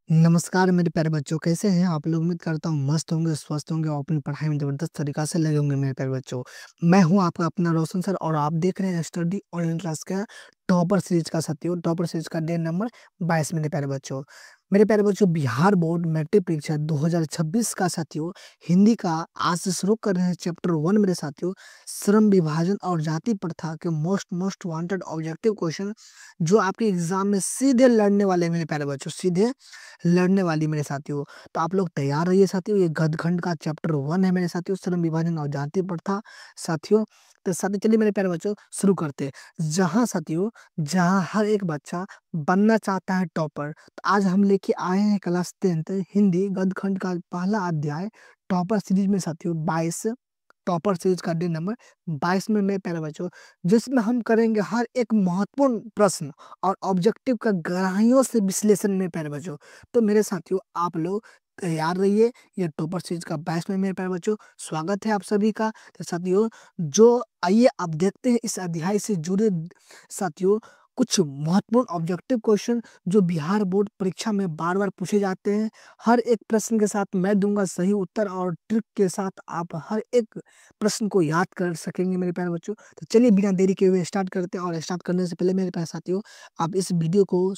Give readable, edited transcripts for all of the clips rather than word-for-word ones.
नमस्कार मेरे प्यारे बच्चों, कैसे हैं आप लोग? उम्मीद करता हूँ मस्त होंगे, स्वस्थ होंगे और अपनी पढ़ाई में ज़बरदस्त तरीक़ा से लगे होंगे मेरे प्यारे बच्चों। मैं हूँ आपका अपना रोशन सर और आप देख रहे हैं स्टडी ऑनलाइन क्लास का टॉपर सीरीज़ का साथियों, टॉपर सीरीज़ का डे नंबर 22 मेरे प्यारे बच्चों। मेरे प्यारे बच्चों, बिहार बोर्ड मैट्रिक परीक्षा 2026 का साथियों, हिंदी का आज से शुरू कर रहे हैं चैप्टर 1 मेरे साथियों। श्रम विभाजन और जाति प्रथा के मोस्ट वांटेड ऑब्जेक्टिव क्वेश्चन जो आपके एग्जाम में सीधे लड़ने वाले हैं मेरे प्यारे बच्चों, सीधे लड़ने वाली मेरे साथियों। तो आप लोग तैयार रहिए साथियों, ये गदखंड का चैप्टर 1 है मेरे साथियों, श्रम विभाजन और जाति प्रथा साथियों। तो साथियों चलिए मेरे प्यारे बच्चों शुरू करते हैं। जहाँ साथियों, जहाँ हर एक बच्चा बनना चाहता है टॉपर, तो आज हम लेके आए हैं क्लास 10th हिंदी गदखंड का पहला अध्याय टॉपर सीरीज में साथियों 22, टॉपर सीरीज का डे नंबर 22 में मेरे प्यारे बच्चों, जिसमें हम करेंगे हर एक महत्वपूर्ण प्रश्न और ऑब्जेक्टिव का गहराइयों से विश्लेषण में प्यारे बच्चों। तो मेरे साथियों आप लोग तैयार रहिए, ये टॉपर सीरीज का 22 में मेरे प्यारे बच्चों स्वागत है आप सभी का। तो साथियों जो आइए अब देखते हैं इस अध्याय से जुड़े साथियों कुछ महत्वपूर्ण ऑब्जेक्टिव क्वेश्चन जो बिहार बोर्ड परीक्षा में बार-बार पूछे जाते हैं। हर एक प्रश्न के साथ मैं दूंगा सही उत्तर और ट्रिक के साथ आप हर एक प्रश्न को याद कर सकेंगे मेरे प्यारे बच्चों। तो चलिए बिना देरी किए हुए स्टार्ट करते हैं और स्टार्ट करने से पहले मेरे प्यारे साथियों, आप इस वीडियो को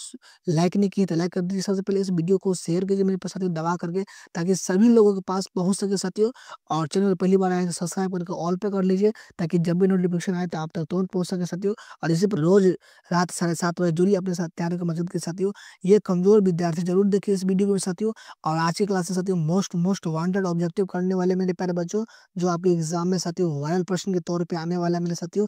लाइक नहीं किए तो लाइक कर दीजिए। सबसे पहले इस वीडियो को शेयर कीजिए मेरे पास साथियों दबा करके, ताकि सभी लोगों के पास पहुंच सके साथियों। और चैनल पर पहली बार आए तो सब्सक्राइब करके ऑल पे कर लीजिए, ताकि जब भी नोटिफिकेशन आए तो आप तक तुरंत पहुंच सके साथियों। और इसी पर रोज रात 7:30 बजे जुड़िए अपने साथ तैयारी के मदद के साथियों। ये कमजोर विद्यार्थी जरूर देखिए इस वीडियो को साथियों। और आज की क्लास से साथियों मोस्ट वांटेड ऑब्जेक्टिव करने वाले मेरे प्यारे बच्चों, जो आपके एग्जाम में साथियों वायरल प्रश्न के तौर पे आने वाला है मेरे साथियों।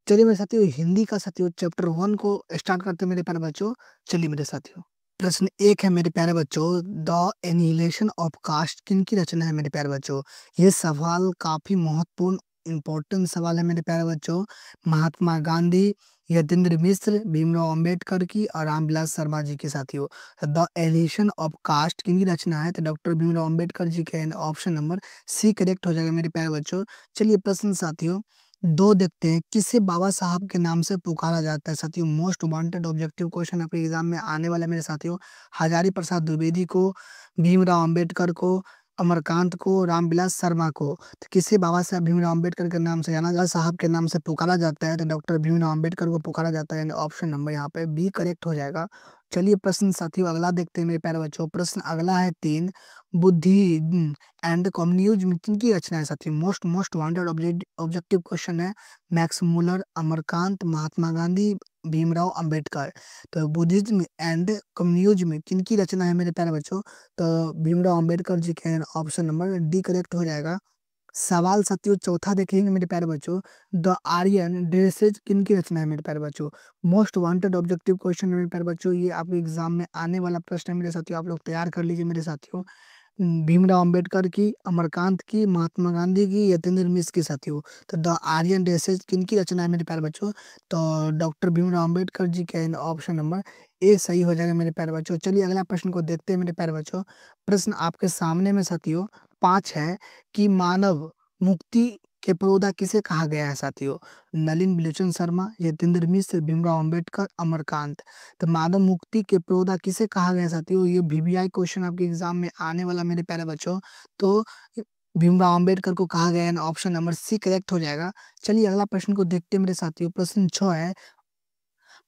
चलिए मेरे साथियों हिंदी का साथियों चैप्टर 1 को स्टार्ट करते हैं मेरे प्यारे बच्चों। चलिए मेरे साथियों, प्रश्न 1 है मेरे प्यारे बच्चों, द एनिहिलेशन ऑफ कास्ट किनकी रचना है मेरे प्यारे बच्चों? ये सवाल काफी महत्वपूर्ण इम्पोर्टेंट सवाल है मेरे प्यारे बच्चों। महात्मा गांधी, यतीन्द्र मिश्र, भीमराव अंबेडकर की और रामविलास शर्मा जी की साथियों। द एनिहिलेशन ऑफ कास्ट किनकी रचना है? तो डॉक्टर भीमराव अंबेडकर जी के ऑप्शन नंबर सी करेक्ट हो जाएगा मेरे प्यारे बच्चों। चलिए प्रश्न साथियों 2 देखते हैं, किसे बाबा साहब के नाम से पुकारा जाता है साथियों? मोस्ट वांटेड ऑब्जेक्टिव क्वेश्चन आपके एग्जाम में आने वाला है मेरे साथियों। हजारी प्रसाद द्विवेदी को, भीमराव अंबेडकर को, अमरकांत को, रामविलास शर्मा को। तो किसे बाबा साहब भीमराव अंबेडकर के नाम से जाना जाता, साहब के नाम से पुकारा जाता है? तो डॉक्टर भीमराव अंबेडकर को पुकारा जाता है, यानी ऑप्शन नंबर यहाँ पे बी करेक्ट हो जाएगा। चलिए प्रश्न साथियों अगला देखते हैं मेरे प्यारे बच्चों। प्रश्न अगला है 3, बुद्धिज्म एंड कम्युनिज्म किनकी रचना है साथियों? मोस्ट वांटेड ऑब्जेक्टिव क्वेश्चन है। Max Muller, Amarkant, Mahatma Gandhi, Bhimrao Ambedkar. तो बुद्धिज्म एंड कम्युनिज्म किनकी रचना है मेरे प्यारे बच्चों? तो भीमराव अंबेडकर जी के ऑप्शन नंबर डी करेक्ट हो जाएगा। सवाल साथियों चौथा देखेंगे मेरे प्यारे बच्चों, द आर्यन ड्रेसेज किनकी रचना है मेरे प्यारे बच्चों? मोस्ट वांटेड ऑब्जेक्टिव क्वेश्चन है मेरे प्यारे बच्चों, ये आपके एग्जाम में आने वाला प्रश्न है मेरे साथियों। आप लोग तैयार कर लीजिए मेरे साथियों। भीमराव अंबेडकर की, अमरकांत की, महात्मा गांधी की, यतीन्द्र मिश्र की साथियों। तो द आर्यन ड्रेसेज किनकी रचना है मेरे प्यारे बच्चों? तो डॉक्टर भीमराव अंबेडकर जी के ऑप्शन नंबर ए सही हो जाएगा मेरे प्यारे बच्चों। चलिए अगला प्रश्न को देखते हैं मेरे प्यारे बच्चों। प्रश्न आपके सामने में साथियों 5 है कि मानव मुक्ति के पुरोधा किसे कहा गया है साथियों? नलिन बिलोचन शर्मा, यतीन्द्र मिश्र, भीमराव अंबेडकर, अमरकांत। तो मानव मुक्ति के पुरोधा किसे कहा गया साथियों? ये वीवीआई क्वेश्चन आपके एग्जाम में आने वाला मेरे प्यारे बच्चों। तो भीमराव अंबेडकर को कहा गया है, ऑप्शन नंबर सी करेक्ट हो जाएगा। चलिए अगला प्रश्न को देखते हैं मेरे साथियों। प्रश्न 6 है,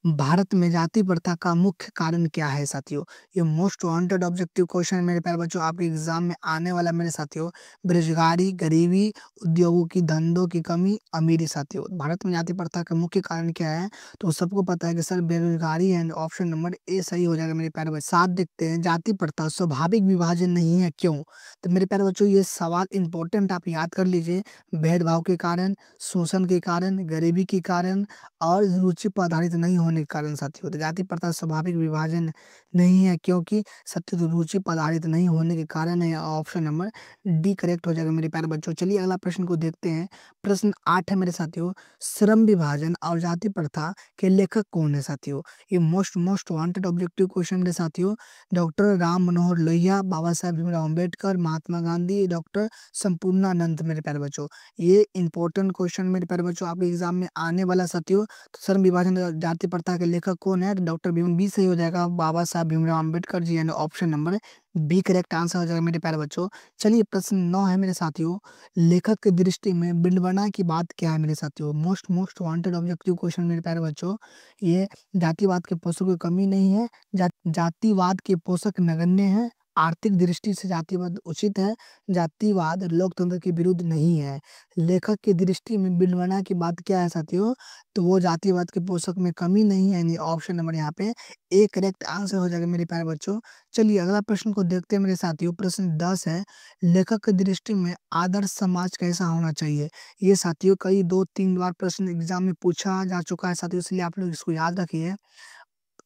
भारत में जाति प्रथा का मुख्य कारण क्या है साथियों? ये मोस्ट वांटेड ऑब्जेक्टिव क्वेश्चन है मेरे प्यारे बच्चों, आपके एग्जाम में आने वाला मेरे साथियों। बेरोजगारी, गरीबी, उद्योगों की धंधों की कमी, अमीरी साथियों। भारत में जाति प्रथा का मुख्य कारण क्या है? तो सबको पता है कि सर बेरोजगारी है, ऑप्शन नंबर ए सही हो जाएगा मेरे प्यारे बच्चों। साथ देखते हैं, जाति प्रथा स्वाभाविक विभाजन नहीं है, क्यों? तो मेरे प्यारे बच्चों ये सवाल इंपॉर्टेंट आप याद कर लीजिए। भेदभाव के कारण, शोषण के कारण, गरीबी के कारण और रुचि पर आधारित नहीं होने के कारण साथियों। तो जाति प्रथा स्वाभाविक विभाजन नहीं है, क्योंकि सत्य तो रुचि पर आधारित नहीं होने के कारण है, ऑप्शन नंबर डी करेक्ट हो जाएगा मेरे प्यारे बच्चों। चलिए अगला प्रश्न को देखते हैं। प्रश्न 8 है मेरे साथियों, श्रम विभाजन और जाति प्रथा के लेखक कौन है साथियों? ये मोस्ट वांटेड ऑब्जेक्टिव क्वेश्चन मेरे साथियों। डॉक्टर राम मनोहर लोहिया, बाबा साहेब भीमराव अम्बेडकर, महात्मा गांधी, डॉक्टर संपूर्णानंद मेरे प्यारे बच्चों। ये इंपॉर्टेंट क्वेश्चन मेरे प्यारे बच्चों आपके एग्जाम में आने वाला साथियों। तो श्रम विभाजन और जाति प्रथा के लेखक कौन है? डॉक्टर भीम, बी सही हो जाएगा, बाबा साहब भीमराव अम्बेडकर जी, यानी option number B correct answer हो जाएगा मेरे प्यारे बच्चों। चलिए प्रश्न 9 है मेरे साथियों, लेखक की दृष्टि में विडंबना की बात क्या है मेरे साथियों? मोस्ट वांटेड ऑब्जेक्टिव क्वेश्चन मेरे प्यारे बच्चों। ये जातिवाद के पोषकों की कमी नहीं है, जातिवाद के पोषक नगण्य है, आर्थिक दृष्टि से जातिवाद उचित है, जातिवाद लोकतंत्र के विरुद्ध नहीं है। लेखक की दृष्टि में विडंबना की बात क्या है साथियों? तो वो जातिवाद के पोषक में कमी नहीं है, यानी ऑप्शन नंबर यहाँ पे ए करेक्ट आंसर हो जाएगा मेरे प्यारे बच्चों। चलिए अगला प्रश्न को देखते हैं मेरे साथियों। प्रश्न 10 है, लेखक की दृष्टि में आदर्श समाज कैसा होना चाहिए? ये साथियों कई 2-3 बार प्रश्न एग्जाम में पूछा जा चुका है साथियों, इसलिए आप लोग इसको याद रखिए।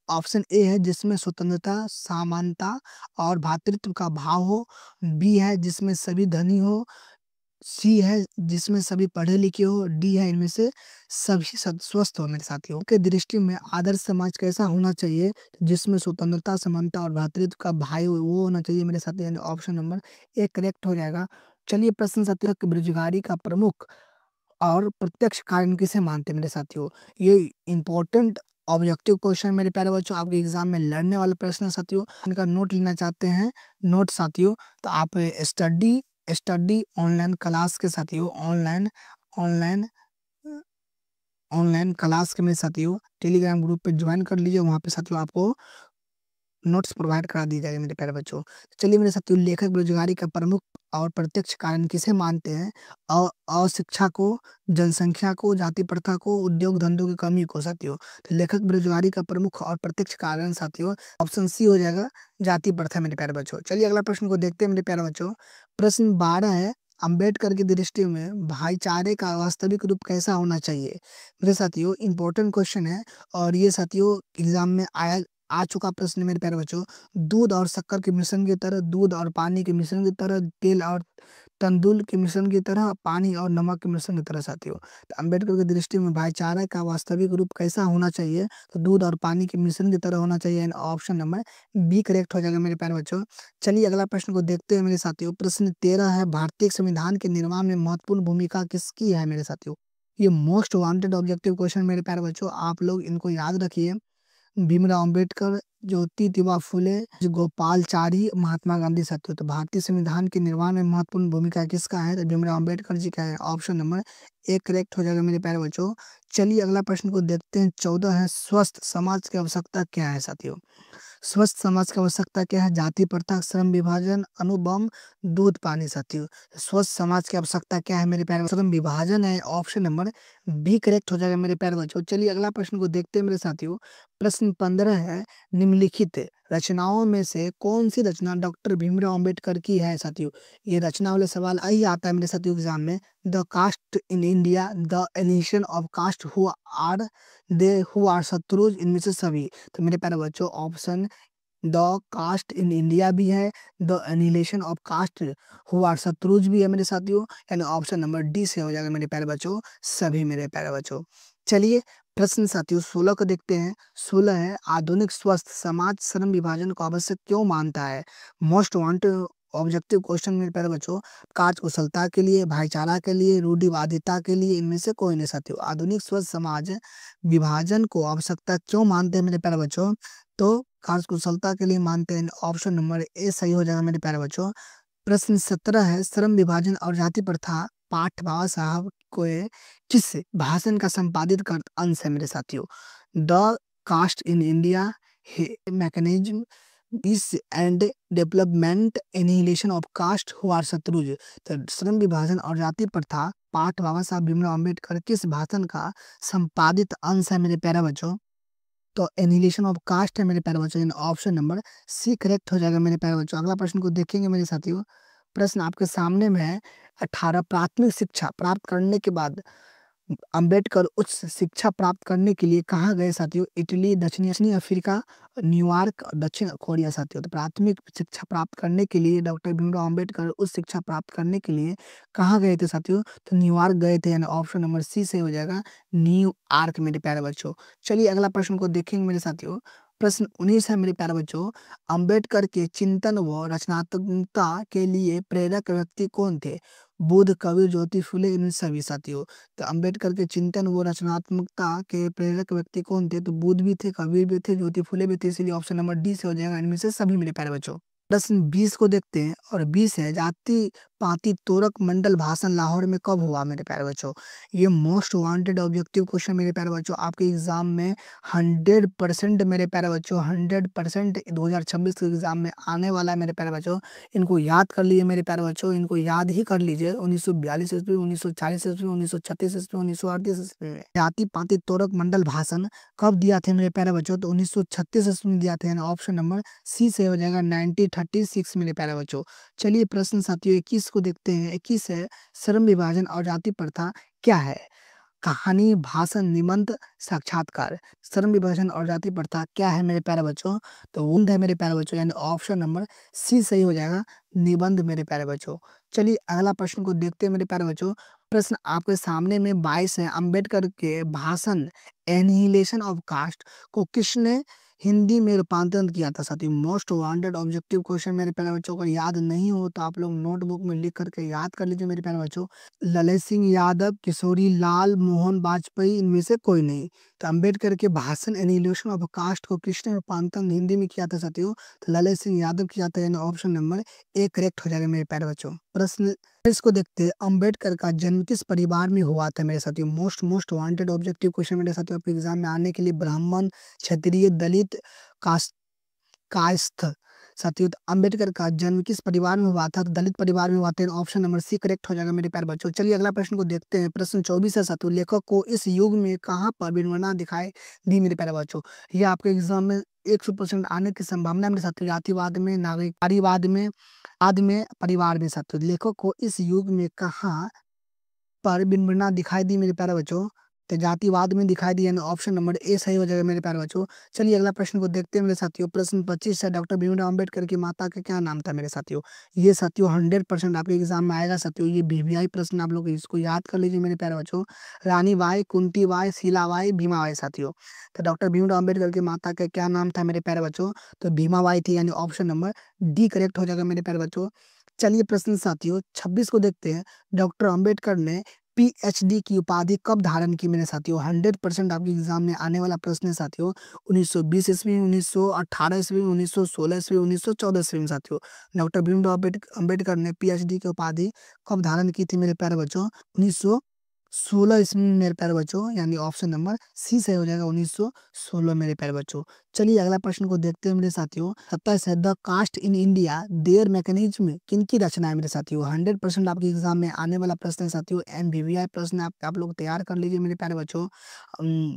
ऑप्शन ए है जिसमें स्वतंत्रता, समानता और भ्रातृत्व का भाव हो, बी है जिसमें सभी धनी हो, सी है जिसमें सभी पढ़े लिखे हो, डी है इनमें से सभी स्वस्थ हो मेरे साथियों। के दृष्टि में आदर्श समाज कैसा होना चाहिए? जिसमें स्वतंत्रता, समानता और भ्रातृत्व का भाव हो, वो होना चाहिए मेरे साथियों, यानी ऑप्शन नंबर ए करेक्ट हो जाएगा। चलिए प्रश्न 17, बेरोजगारी का प्रमुख और प्रत्यक्ष कारण किसे मानते हैं मेरे साथियों? ये इम्पोर्टेंट ऑब्जेक्टिव क्वेश्चन मेरे प्यारे बच्चों, आपके एग्जाम में लड़ने वाले प्रश्न है साथियों। इनका नोट लेना चाहते हैं, नोट साथियों, तो आप स्टडी स्टडी ऑनलाइन क्लास के साथियों, ऑनलाइन ऑनलाइन क्लास के मेरे साथियों टेलीग्राम ग्रुप पे ज्वाइन कर लीजिए, वहाँ पे साथियों आपको नोट्स प्रोवाइड करा दी जाएगी मेरे प्यारे बच्चों। तो चलिए मेरे साथियों, लेखक बेरोजगारी का प्रमुख और प्रत्यक्ष कारण किसे मानते हैं? अशिक्षा को, जनसंख्या को, जाति प्रथा को, उद्योग धंधों की कमी को साथियों। तो लेखक बेरोजगारी का प्रमुख और प्रत्यक्ष कारण साथियों ऑप्शन सी हो जाएगा, जाति प्रथा मेरे प्यारे बच्चों। चलिए अगला प्रश्न को देखते हैं मेरे प्यारे बच्चों। प्रश्न 12 है, अम्बेडकर की दृष्टि में भाईचारे का वास्तविक रूप कैसा होना चाहिए? मेरे साथियों इंपॉर्टेंट क्वेश्चन है, और ये साथियों एग्जाम में आ चुका प्रश्न मेरे प्यारे बच्चों। दूध और शक्कर के मिश्रण की तरह, दूध और पानी के मिश्रण की तरह, तेल और तंदूल के मिश्रण की तरह, पानी और नमक के मिश्रण की तरह साथियों। तो अम्बेडकर की दृष्टि में भाईचारा का वास्तविक रूप कैसा होना चाहिए? तो दूध और पानी के मिश्रण की तरह होना चाहिए, and option number B correct हो जाएगा मेरे प्यारे बच्चों। चलिए अगला प्रश्न को देखते हैं मेरे साथियों। प्रश्न 13 है, भारतीय संविधान के निर्माण में महत्वपूर्ण भूमिका किसकी है मेरे साथियों? ये मोस्ट वांटेड ऑब्जेक्टिव क्वेश्चन मेरे प्यारे बच्चों, आप लोग इनको याद रखिए। भीमराव अंबेडकर, ज्योतिबा फुले, गोपालचारी, महात्मा गांधी साथियों। तो भारतीय संविधान के निर्माण में महत्वपूर्ण भूमिका किसका है? तो भीमराव अंबेडकर जी का है, ऑप्शन नंबर ए करेक्ट हो जाएगा मेरे प्यारे बच्चों। चलिए अगला प्रश्न को देखते हैं। 14 है, स्वस्थ समाज की आवश्यकता क्या है साथियों? स्वस्थ समाज की आवश्यकता क्या है? जाति प्रथा, श्रम विभाजन, अणुबम, दूध पानी साथियों। स्वस्थ समाज की आवश्यकता क्या है मेरे प्यारे? श्रम विभाजन है, ऑप्शन नंबर बी करेक्ट हो जाएगा मेरे प्यारे बच्चों। चलिए अगला प्रश्न को देखते हैं मेरे साथियों। प्रश्न 15 है, निम्नलिखित रचनाओं में से कौन सी रचना डॉक्टर भीमराव अंबेडकर की है साथियों? ये रचना वाले सवाल आई आता है मेरे साथियों एग्जाम में। The caste in India, the elision of caste, or who are शत्रुज, इनमें से सभी। तो मेरे प्यारे बच्चों option the caste in India भी है, the annihilation of caste who are शत्रुज भी है मेरे साथियों, यानी ऑप्शन नंबर डी से हो जाएगा मेरे प्यारे बच्चों, सभी मेरे प्यारे बच्चों। चलिए प्रश्न साथियों 16 को देखते हैं। 16 है, आधुनिक स्वस्थ समाज श्रम विभाजन को आवश्यक क्यों मानता है? मोस्ट वांटेड ऑब्जेक्टिव क्वेश्चन मेरे प्यारे बच्चों, कार्य कुशलता के लिए, भाईचारा के लिए, रूढ़िवादिता के लिए, इनमें से कोई नहीं साथियों। आधुनिक स्वस्थ समाज विभाजन को आवश्यकता क्यों मानते हैं मेरे प्यारे बच्चों? तो कार्य कुशलता के लिए मानते हैं, ऑप्शन नंबर ए सही हो जाएगा मेरे प्यारे बच्चों। प्रश्न 17 है, श्रम विभाजन और जाति प्रथा पाठ बाबा साहब को किस भाषण का संपादित कर अंश है मेरे साथियों? The caste in India, mechanism is and development, annihilation of caste who are शत्रुज। तो श्रम विभाजन और जाति प्रथा पाठ बाबा साहब भीमराव अम्बेडकर किस भाषण का संपादित अंश है मेरे प्यारे बच्चों? तो एनिहिलेशन ऑफ कास्ट है मेरे प्यारे बच्चों, यानी ऑप्शन नंबर सी करेक्ट हो जाएगा मेरे प्यारे बच्चों। अगला प्रश्न को देखेंगे मेरे साथियों। प्रश्न आपके सामने में है, 18 प्राथमिक शिक्षा प्राप्त करने के बाद अंबेडकर उच्च शिक्षा प्राप्त करने के लिए कहाँ गए साथियों? इटली, दक्षिणी अफ्रीका, न्यूयॉर्क, दक्षिण कोरिया साथियों। तो प्राथमिक शिक्षा प्राप्त करने के लिए डॉक्टर भीमराव अंबेडकर उच्च शिक्षा प्राप्त करने के लिए कहाँ गए थे साथियों? तो न्यूयॉर्क गए थे, यानी ऑप्शन नंबर सी से हो जाएगा, न्यूयॉर्क मेरे प्यारे बच्चों। चलिए अगला प्रश्न को देखेंगे मेरे साथियों। प्रश्न 19 है मेरे प्यारे बच्चों, अंबेडकर के चिंतन व रचनात्मकता के लिए प्रेरक व्यक्ति कौन थे? बुद्ध, कबीर, ज्योति फुले, इन सभी साथियों। तो अम्बेडकर के चिंतन व रचनात्मकता के प्रेरक व्यक्ति कौन थे? तो बुद्ध भी थे, कबीर भी थे, ज्योति फुले भी थे, इसलिए ऑप्शन नंबर डी से हो जाएगा इनमें से सभी मेरे प्यारे बच्चों। प्रश्न 20 को देखते हैं और 20 है जाति पाति तोरक मंडल भाषण लाहौर में कब हुआ मेरे प्यारे बच्चों? ये मोस्ट वांटेड ऑब्जेक्टिव क्वेश्चन मेरे प्यारे बच्चों आपके एग्जाम में 100% मेरे प्यारे बच्चों 100% 2026 के एग्जाम में आने वाला है मेरे प्यारे बच्चों। इनको याद कर लीजिए मेरे प्यारे बच्चों, इनको याद ही कर लीजिए। 1942 ईस्वी, 1940 ईस्वी, 1936 ईस्वी, 1938 ईस्वी में जाति पाति तोरक मंडल भाषण कब दिया थे मेरे प्यारे बच्चों? तो 1936 ईस्वी में दिया था। ऑप्शन नंबर सी से हो जाएगा 1936 मेरे प्यारे बच्चों। चलिए प्रश्न साथियों 21 को देखते हैं। 21 है श्रम विभाजन और जाति प्रथा क्या है? कहानी, भाषण, निबंध, साक्षात्कार। श्रम विभाजन और जाति प्रथा क्या है मेरे प्यारे बच्चों? तो वुंद है मेरे प्यारे बच्चों, यानी ऑप्शन नंबर सी सही हो जाएगा, निबंध मेरे प्यारे बच्चों। चलिए अगला प्रश्न को देखते हैं मेरे प्यारे बच्चों। प्रश्न आपके सामने में 22 है। अंबेडकर के भाषण एनिहिलेशन ऑफ कास्ट को किसने हिंदी में रूपांतरण किया था साथियों? मोस्ट वांटेड ऑब्जेक्टिव क्वेश्चन मेरे प्यारे बच्चों को याद नहीं हो तो आप लोग नोटबुक में लिख करके याद कर लीजिए मेरे प्यारे बच्चों। ललित सिंह यादव, किशोरी लाल, मोहन वाजपेयी, इनमें से कोई नहीं। तो अंबेडकर के भाषण एनिहिलेशन ऑफ कास्ट को किसने रूपांतरण हिंदी में किया था साथियों? तो ललित सिंह यादव किया था, यानी ऑप्शन नंबर ए करेक्ट हो जाएगा मेरे प्यारे बच्चों। प्रश्न इसको देखते हैं। अंबेडकर का जन्म किस परिवार में हुआ था मेरे साथियों? मोस्ट वांटेड ऑब्जेक्टिव क्वेश्चन मेरे साथियों आपके एग्जाम में आने के लिए ब्राह्मण, क्षत्रिय, दलित, कास्ट कायस्थ साथियों। तो अंबेडकर का जन्म किस परिवार में हुआ था? तो दलित परिवार में हुआ था। ऑप्शन नंबर सी करेक्ट हो जाएगा मेरे प्यारे बच्चों। चलिए अगला प्रश्न को देखते हैं। प्रश्न 24 है साथियों, लेखक को इस युग में कहाँ पर विडंबना दिखाई दी मेरे प्यारे बच्चों? ये आपके एग्जाम में 100% आने की संभावना है मेरे साथियों। जातिवाद में, नागरिकवाद में, आदि में, परिवार में साथियों। लेखक को इस युग में कहाँ पर विडंबना दिखाई दी मेरे प्यारे बच्चों? तो जातिवाद में दिखाई दी, यानी ऑप्शन नंबर ए सही हो जाएगा मेरे प्यारे बच्चों। चलिए अगला प्रश्न को देखते हैं मेरे साथियों। प्रश्न 25 है, डॉक्टर भीमराव अंबेडकर की माता का क्या नाम था मेरे साथियों? ये साथियों 100% आपके एग्जाम में आएगा साथियों। ये वीवीआई प्रश्न आप लोग इसको याद कर लीजिए मेरे प्यारे बच्चों। रानी बाई, कुंती बाई, शीलाबाई, भीमाबाई साथियों। तो डॉक्टर भीमराव अंबेडकर की माता का क्या नाम था मेरे प्यारे बच्चों? तो भीमाबाई थी, यानी ऑप्शन नंबर डी करेक्ट हो जाएगा मेरे प्यारे बच्चों। चलिए प्रश्न साथियों 26 को देखते हैं। डॉक्टर अंबेडकर ने पीएचडी की उपाधि कब धारण की मेरे साथियों? 100% आपके एग्जाम में आने वाला प्रश्न है साथियों। 1920 ईस्वी, 1918 ईस्वी, 1916 ईस्वी, 1914 ईस्वी में साथियों। डॉक्टर भीमराव अंबेडकर ने पीएचडी की उपाधि कब धारण की थी मेरे प्यारे बच्चों? 1916 ईस्वी में मेरे प्यारे बच्चों, यानी ऑप्शन नंबर सी सही हो जाएगा, 1916 मेरे प्यारे बच्चों। चलिए अगला प्रश्न को देखते हैं मेरे साथियों। 27 है, the caste in India their mechanism किनकी रचना है मेरे साथियों? 100% आपके एग्जाम में आने वाला प्रश्न है साथियों। एमवीवीआई प्रश्न आप लोग तैयार कर लीजिए मेरे प्यारे बच्चों।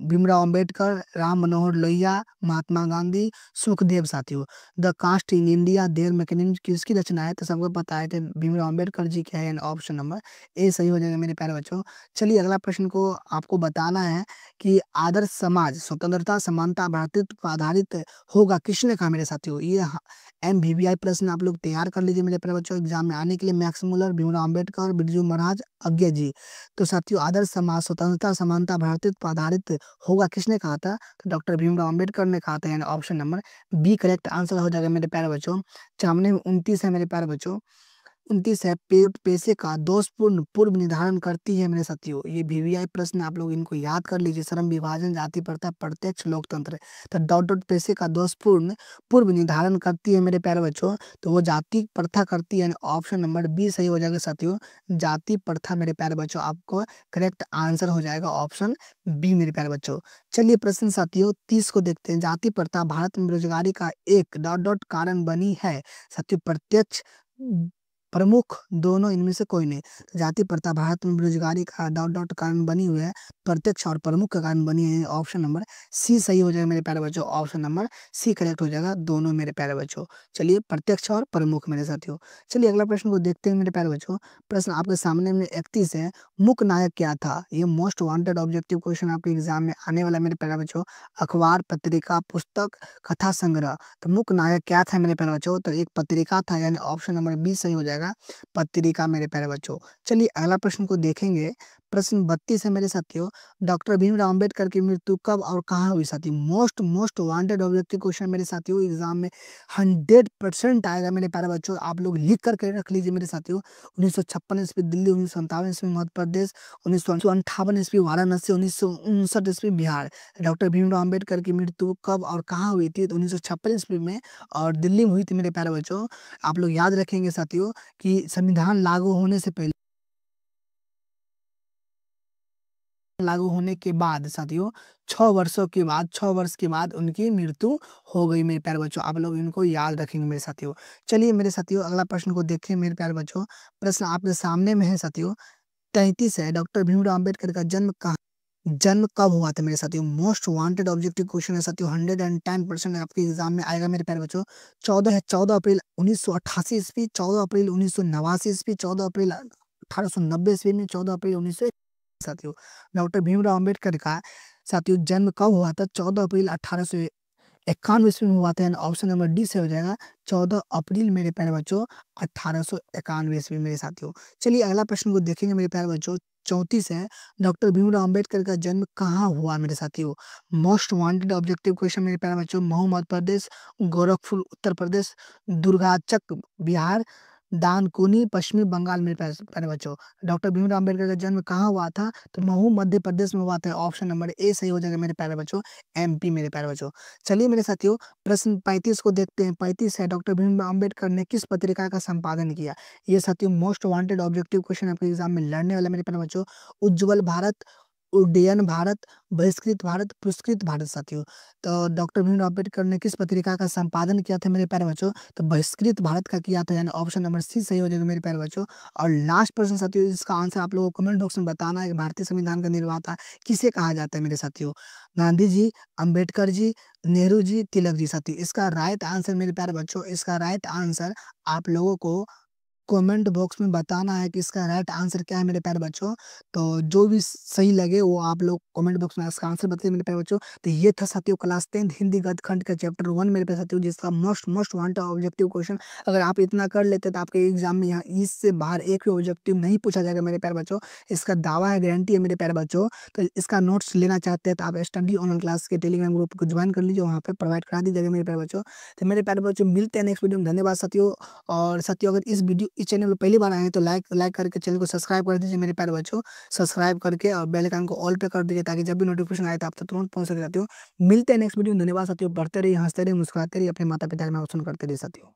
भीमराव अंबेडकर, राम मनोहर लोहिया, महात्मा गांधी, सुखदेव साथियों। The caste in India their mechanism किसकी रचना है? तो सबको पता है भीमराव अंबेडकर जी के है, ऑप्शन नंबर ए सही हो जाएगा मेरे प्यारे बच्चों। चलिए अगला प्रश्न को आपको बताना है कि आदर्श समाज स्वतंत्रता, समानता, भ्रातृत्व पर आधारित होगा किसने कहा मेरे साथियों? ये एमवीवीआई प्रश्न आप लोग तैयार कर लीजिए मेरे प्यारे बच्चों। एग्जाम में आने के लिए मैक्स मुलर, भीमराव अंबेडकर, बिरजू महाराज, अज्ञा जी। तो साथियों आदर्श समाज स्वतंत्रता, समानता, भ्रातृत्व पर आधारित होगा किसने कहा था? तो डॉक्टर भीमराव अंबेडकर ने कहा था, यानी option number B correct answer हो जाएगा मेरे प्यारे बच्चों। सामने में 29 है मेरे प्यारे बच्चों। 29 है, पैसे का दोषपूर्ण पूर्व निर्धारण करती है मेरे साथियों। ये वीवीआई प्रश्न आप लोग इनको याद कर लीजिए। श्रम विभाजन, जाति प्रथा, प्रत्यक्ष लोकतंत्र। तो डॉट डॉट पैसे का दोषपूर्ण पूर्व निर्धारण करती है मेरे प्यारे बच्चों, तो वो जाति प्रथा करती है, ऑप्शन नंबर बी सही हो जाएगा साथियों। जाति प्रथा मेरे प्यारे बच्चों आपको करेक्ट आंसर हो जाएगा, ऑप्शन बी मेरे प्यारे बच्चों। चलिए प्रश्न साथियों 30 को देखते हैं। जाति प्रथा भारत में बेरोजगारी का एक डॉट डॉट कारण बनी है साथियों। प्रत्यक्ष, प्रमुख, दोनों, इनमें से कोई नहीं। तो जाति प्रथा भारत में बेरोजगारी का डॉट डॉट कारण बनी हुई है, प्रत्यक्ष और प्रमुख का कारण बनी है, ऑप्शन नंबर सी सही हो जाएगा मेरे प्यारे बच्चों। ऑप्शन नंबर सी करेक्ट हो जाएगा, दोनों मेरे प्यारे बच्चों। चलिए प्रत्यक्ष और प्रमुख मेरे साथियों। चलिए अगला प्रश्न को देखते हैं मेरे प्यारे बच्चों। प्रश्न आपके सामने में 31 है, मुख्य नायक क्या था? ये मोस्ट वांटेड ऑब्जेक्टिव क्वेश्चन आपके एग्जाम में आने वाला मेरे प्यारे बच्चों। अखबार, पत्रिका, पुस्तक, कथा संग्रह। तो मुख्य नायक क्या था मेरे प्यारे बच्चों? तो एक पत्रिका था, यानी ऑप्शन नंबर बी सही हो जाएगा, पत्रिका मेरे प्यारे बच्चों। चलिए अगला प्रश्न को देखेंगे। प्रश्न 32 है मेरे साथियों, डॉक्टर भीमराव अंबेडकर की मृत्यु कब और कहाँ हुई साथियों? Most most wanted objective question मेरे साथियों एग्जाम में 100% आएगा मेरे प्यारे बच्चों। आप लोग लिख करके रख लीजिए मेरे साथियों। 1956 ईस्वी दिल्ली, 1957 ईस्वी मध्य प्रदेश, 1958 ईस्वी वाराणसी, 1959 ईस्वी बिहार। डॉक्टर भीमराव अंबेडकर की मृत्यु कब और कहाँ हुई थी? तो 1956 ईस्वी में और दिल्ली में हुई थी मेरे प्यारे बच्चों। आप लोग याद रखेंगे साथियों कि संविधान लागू होने के बाद साथियों 6 वर्ष के बाद उनकी मृत्यु हो गई मेरे प्यारे बच्चों। आप लोग इनको याद रखेंगे मेरे साथियों। चलिए मेरे साथियों अगला प्रश्न को देखें मेरे प्यारे बच्चों। प्रश्न आपके सामने में है साथियों, 33 है, डॉक्टर भीमराव अंबेडकर का जन्म कब हुआ था मेरे साथियों? मोस्ट वांटेड ऑब्जेक्टिव क्वेश्चन है साथियों, 110% आपके एग्जाम में आएगा मेरे प्यारे बच्चों। 14 अप्रैल 1988 ईस्वी, 14 अप्रैल 1989 ईस्वी, 14 अप्रैल 1890 ईस्वी में, 14 अप्रैल 1900 साथियों। डॉक्टर भीमराव अंबेडकर का साथियों जन्म कब हुआ था? 14 अप्रैल 1891 ईस्वी में हुआ था। यानी ऑप्शन नंबर डी से हो जाएगा 14 अप्रैल मेरे प्यारे बच्चों 1891 ईस्वी मेरे साथियों। चलिए अगला प्रश्न को देखेंगे मेरे प्यारे बच्चों। 34 है, डॉक्टर भीमराव अंबेडकर का जन्म कहाँ हुआ मेरे साथियों? मोस्ट वांटेड ऑब्जेक्टिव क्वेश्चन मेरे प्यारे बच्चों। महू मध्य प्रदेश, गोरखपुर उत्तर प्रदेश, दुर्गाचक बिहार, दानकुनी पश्चिमी बंगाल मेरे प्यारे बच्चों। डॉक्टर भीमराव अंबेडकर का जन्म कहाँ हुआ था? तो महू मध्य प्रदेश में हुआ था। ऑप्शन नंबर ए सही हो जाएगा मेरे प्यारे बच्चों, एमपी मेरे प्यारे बच्चों। चलिए मेरे साथियों प्रश्न 35 को देखते हैं। 35 है, डॉक्टर भीमराव अंबेडकर ने किस पत्रिका का संपादन किया? ये साथियों मोस्ट वांटेड ऑब्जेक्टिव क्वेश्चन आपके एग्जाम में लड़ने वाला मेरे प्यारे बच्चों। उज्जवल भारत, उड्डयन भारत, बहिष्कृत भारत, पुरस्कृत भारत साथियों। तो डॉक्टर भीमराव अम्बेडकर ने किस पत्रिका का संपादन किया था मेरे प्यारे बच्चों? तो बहिष्कृत भारत का किया था। यानी ऑप्शन नंबर सी सही हो जाएगा मेरे प्यारे बच्चों। और लास्ट प्रश्न साथियों, इसका आंसर आप लोगों को कमेंट बॉक्स में बताना है कि भारतीय संविधान का निर्माता किसे कहा जाता है मेरे साथियों? गांधी जी, अम्बेडकर जी, नेहरू जी, तिलक जी साथियों। इसका राइट आंसर मेरे प्यारे बच्चों, इसका राइट आंसर आप लोगों को कमेंट बॉक्स में बताना है कि इसका राइट आंसर क्या है मेरे प्यारे बच्चों। तो जो भी सही लगे वो आप लोग कमेंट बॉक्स में इसका आंसर बताइए मेरे प्यारे बच्चों। तो ये था साथियों क्लास 10 हिंदी गद्य खंड का चैप्टर 1 मेरे प्यारे साथियों, जिसका most most wanted objective question. अगर आप इतना कर लेते तो आपके एग्जाम में यहाँ इससे बाहर एक भी ऑब्जेक्टिव नहीं पूछा जाएगा मेरे प्यारे बच्चों। इसका दावा है, गारंटी है मेरे प्यारे बच्चों। तो इसका नोट्स लेना चाहते हैं तो आप स्टडी ऑनलाइन क्लास के टेलीग्राम ग्रुप को ज्वाइन कर लीजिए, वहाँ पे प्रोवाइड करा दी जाएगा मेरे प्यारे बच्चों। तो मेरे प्यारे बच्चों मिलते हैं नेक्स्ट वीडियो में। धन्यवाद साथियों। और साथियों अगर इस चैनल पे पहली बार आए हैं तो लाइक लाइक करके चैनल को सब्सक्राइब कर दीजिए मेरे प्यारे बच्चों। सब्सक्राइब करके और बेल आइकन को ऑल पे कर दीजिए ताकि जब भी नोटिफिकेशन आए तो आप तक तुरंत पहुंच सके साथियों। मिलते हैं नेक्स्ट वीडियो में। धन्यवाद साथियों। पढ़ते रहिए, हंसते रहिए, मुस्कुराते रहिए, अपने माता पिता का नाम रोशन करते रहिए साथियों।